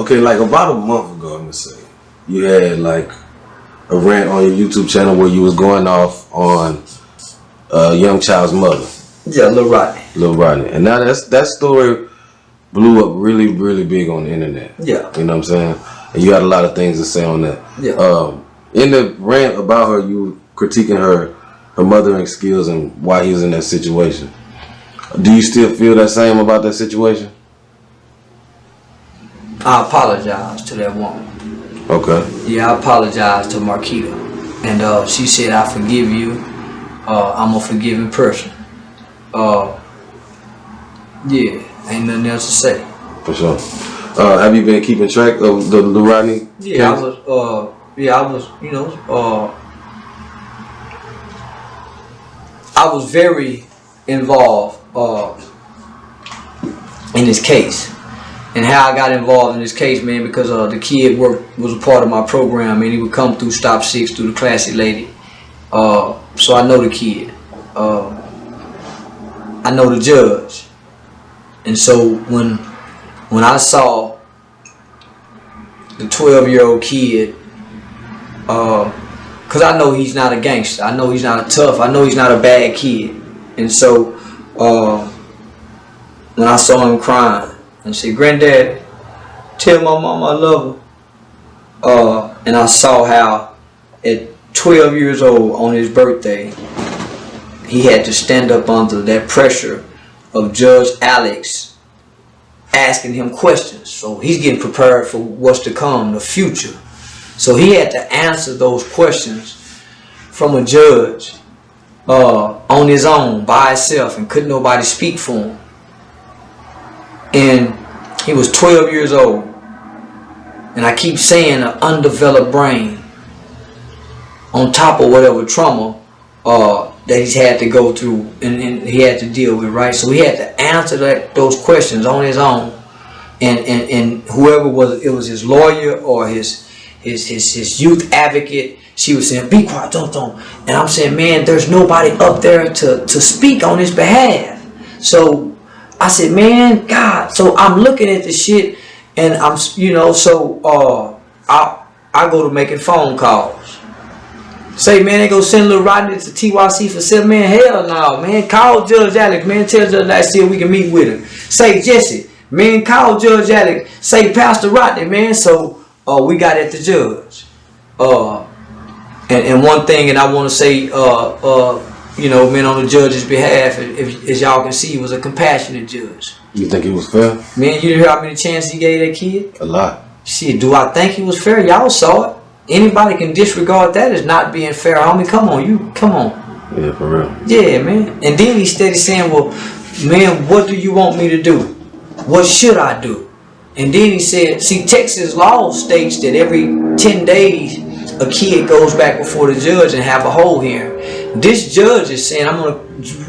Okay, like about a month ago, I'm gonna say, you had like a rant on your YouTube channel where you was going off on young child's mother. Yeah, Lil Rodney. Lil Rodney. And now that story blew up really, really big on the internet. Yeah. You know what I'm saying? And you had a lot of things to say on that. Yeah. In the rant about her, you were critiquing her mothering skills and why he was in that situation. Do you still feel that same about that situation? I apologize to that woman. Okay. Yeah, I apologize to Marquita. And she said, I forgive you. I'm a forgiving person. Yeah, ain't nothing else to say. For sure. Have you been keeping track of the Rodney? Yeah, case? I was very involved in this case. And how I got involved in this case, man, because the kid was a part of my program, and he would come through Stop 6 through the Classy Lady. So I know the kid. I know the judge. And so when I saw the 12-year-old kid, because I know he's not a gangster, I know he's not a tough, I know he's not a bad kid. And so when I saw him crying, I said, Granddad, tell my mom I love her. And I saw how at 12 years old on his birthday, he had to stand up under that pressure of Judge Alex asking him questions. So he's getting prepared for what's to come, the future. So he had to answer those questions from a judge on his own, by himself, and couldn't nobody speak for him. And he was 12 years old. And I keep saying an undeveloped brain on top of whatever trauma that he's had to go through and he had to deal with, right? So he had to answer those questions on his own. And whoever it was his lawyer or his youth advocate, she was saying, be quiet, don't. And I'm saying, man, there's nobody up there to speak on his behalf. So I said, man, God. So I'm looking at the shit, and I'm, so I go to making phone calls. Say, man, they go send Lil Rodney to TYC for 7, man. Hell no, man. Call Judge Alex, man. Tell Judge Alex see if we can meet with him. Say, Jesse, man, call Judge Alex. Say, Pastor Rodney, man. So we got at the judge. And one thing, and I want to say, man, on the judge's behalf, as y'all can see, he was a compassionate judge. You think he was fair? Man, you hear how many chances he gave that kid? A lot. Shit, do I think he was fair? Y'all saw it. Anybody can disregard that as not being fair. Homie, come on. Yeah, for real. Yeah, man. And then he steady saying, well, man, what do you want me to do? What should I do? And then he said, see, Texas law states that every 10 days a kid goes back before the judge and have a whole hearing. This judge is saying,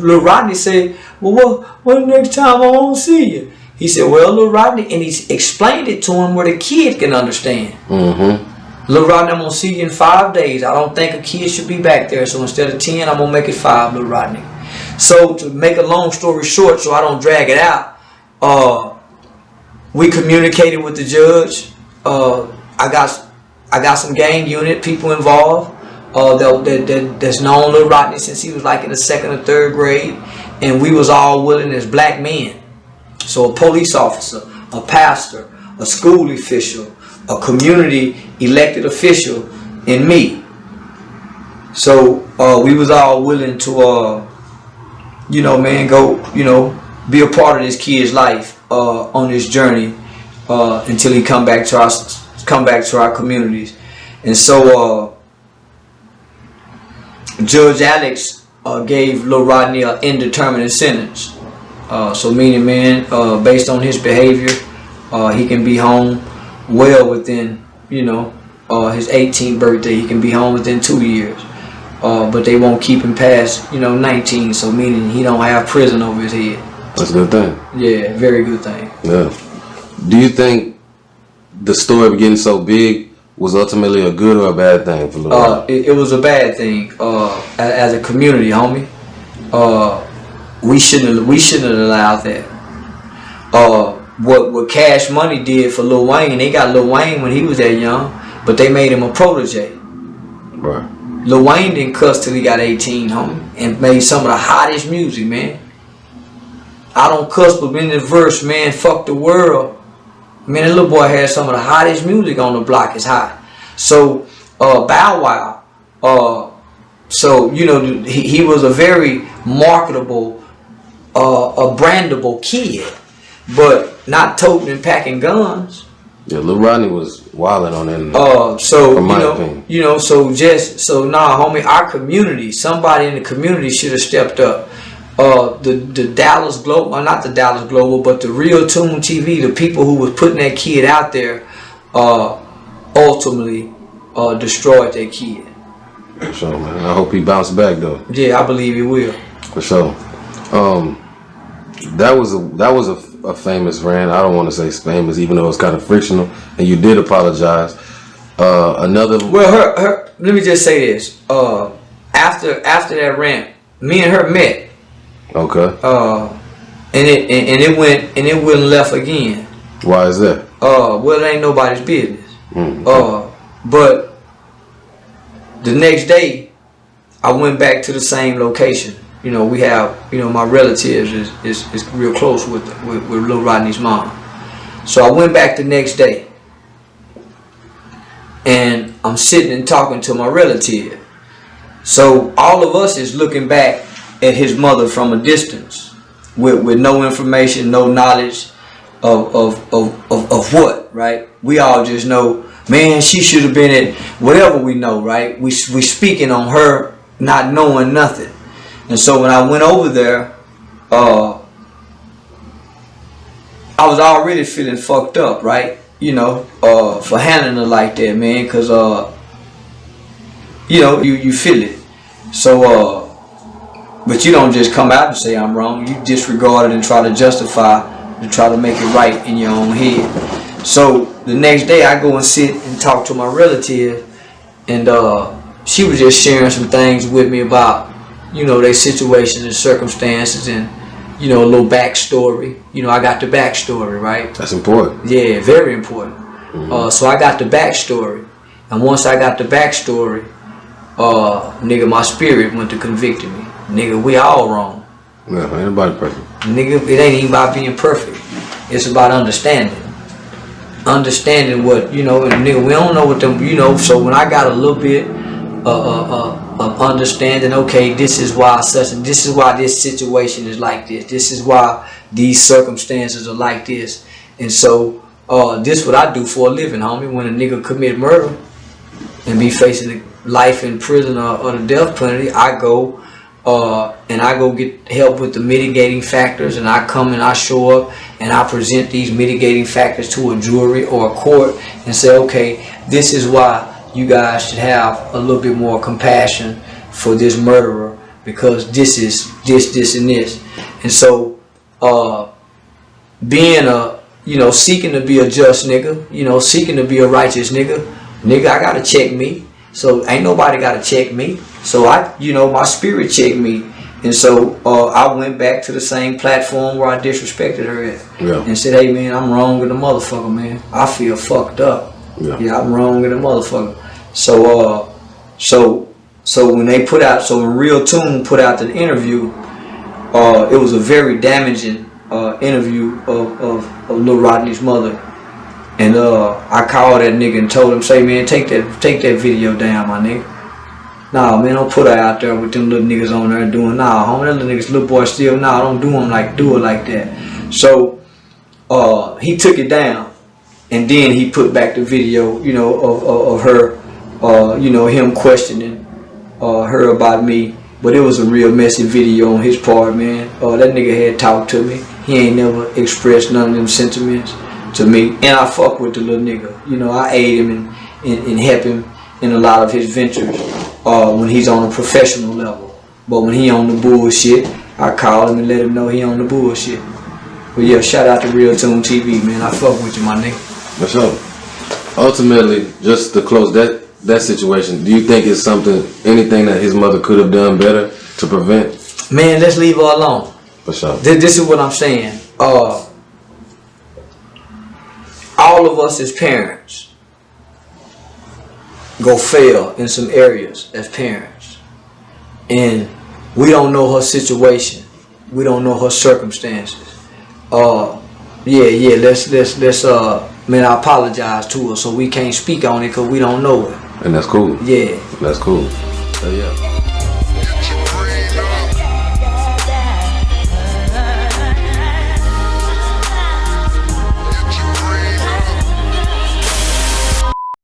Lil Rodney said, well, what next time I won't see you? He said, well, Lil Rodney, and he's explained it to him where the kid can understand. Mm-hmm. Lil Rodney, I'm going to see you in 5 days. I don't think a kid should be back there. So instead of 10, I'm going to make it 5, Lil Rodney. So to make a long story short, so I don't drag it out, we communicated with the judge. I got some gang unit people involved that's known Lil Rodney since he was like in the 2nd or 3rd grade. And we was all willing as black men. So a police officer, a pastor, a school official, a community elected official, and me. So we was all willing to, go, be a part of this kid's life on this journey until he come back to our communities. And so Judge Alex gave Lil Rodney an indeterminate sentence. So meaning, man, based on his behavior, he can be home well within, his 18th birthday. He can be home within 2 years. But they won't keep him past, 19. So meaning he don't have prison over his head. That's a good thing. Yeah, very good thing. Yeah. Do you think the story of getting so big was ultimately a good or a bad thing for Lil Rodney? It was a bad thing. As a community, homie, we shouldn't have allowed that. what Cash Money did for Lil Wayne. They got Lil Wayne when he was that young, but they made him a protege. Right. Lil Wayne didn't cuss till he got 18, homie, and made some of the hottest music, man. I don't cuss, but in the verse, man, fuck the world. Man, that little boy had some of the hottest music on the block. It's hot. So, Bow Wow, so, you know, he was a very marketable, a brandable kid, but not toting and packing guns. Yeah, Lil Rodney was wilding on that. So from my opinion. so nah, homie, our community, somebody in the community should have stepped up. The Dallas Global, not the Dallas Global, but the Real Tune TV, the people who was putting that kid out there, ultimately destroyed that kid. For sure, man. I hope he bounced back though. Yeah, I believe he will. For sure. That was a famous rant. I don't want to say it's famous, even though it's kind of frictional. And you did apologize. Another. Well, let me just say this. After that rant, me and her met. Okay. And it went left again. Why is that? Well, it ain't nobody's business. Okay. But the next day, I went back to the same location. You know, we have, you know, my relatives is real close with Lil Rodney's mom. So I went back the next day, and I'm sitting and talking to my relative. So all of us is looking back at his mother from a distance, with no information, no knowledge of what, right? We all just know, man, she should have been at whatever we know, right? We speaking on her not knowing nothing. And so when I went over there, I was already feeling fucked up, right? You know, for handling her like that, man, because, you know, you feel it. So, but you don't just come out and say I'm wrong. You disregard it and try to justify, to try to make it right in your own head. So the next day I go and sit and talk to my relative, and she was just sharing some things with me about, you know, their situations and circumstances, and, you know, a little backstory. You know, I got the backstory, right? That's important. Yeah, very important. So I got the backstory, and once I got the backstory, nigga, my spirit went to convicting me. Nigga, we all wrong. Yeah, ain't nobody perfect. Nigga, it ain't even about being perfect. It's about understanding. Understanding what, you know, and nigga, we don't know what them, you know, so when I got a little bit of understanding, okay, this is why such, and this is why this situation is like this. This is why these circumstances are like this. And so, this what I do for a living, homie. When a nigga commit murder and be facing life in prison or the death penalty, I go and I go get help with the mitigating factors, and I come and I show up and I present these mitigating factors to a jury or a court and say, okay, this is why you guys should have a little bit more compassion for this murderer, because this is this and this. And so being a, you know, seeking to be a just nigga, you know, seeking to be a righteous nigga, I gotta check me. So ain't nobody gotta check me. So I, you know, my spirit checked me. And so I went back to the same platform where I disrespected her at. Yeah. And said, hey man, I'm wrong with the motherfucker, man. I feel fucked up. Yeah, I'm wrong with the motherfucker. So so when they put out, so when Real Tune put out the interview, it was a very damaging interview of Lil Rodney's mother. And I called that nigga and told him, say, man, take that video down, my nigga. Nah, man, don't put her out there with them little niggas on there doing, nah, homie, that little niggas, little boy still, nah, don't do it like that. So he took it down, and then he put back the video, you know, of her, you know, him questioning her about me. But it was a real messy video on his part, man. That nigga had talked to me. He ain't never expressed none of them sentiments to me. And I fuck with the little nigga. You know, I aid him and help him in a lot of his ventures when he's on a professional level. But when he on the bullshit, I call him and let him know he on the bullshit. But yeah, shout out to Real Tune TV, man. I fuck with you, my nigga. For sure. Ultimately, just to close that situation, do you think it's anything that his mother could have done better to prevent? Man, let's leave her alone. For sure. This is what I'm saying. all of us as parents go fail in some areas as parents, and we don't know her situation, we don't know her circumstances. Let's man, I apologize to her, so we can't speak on it because we don't know it. And that's cool. Yeah. That's cool. So yeah.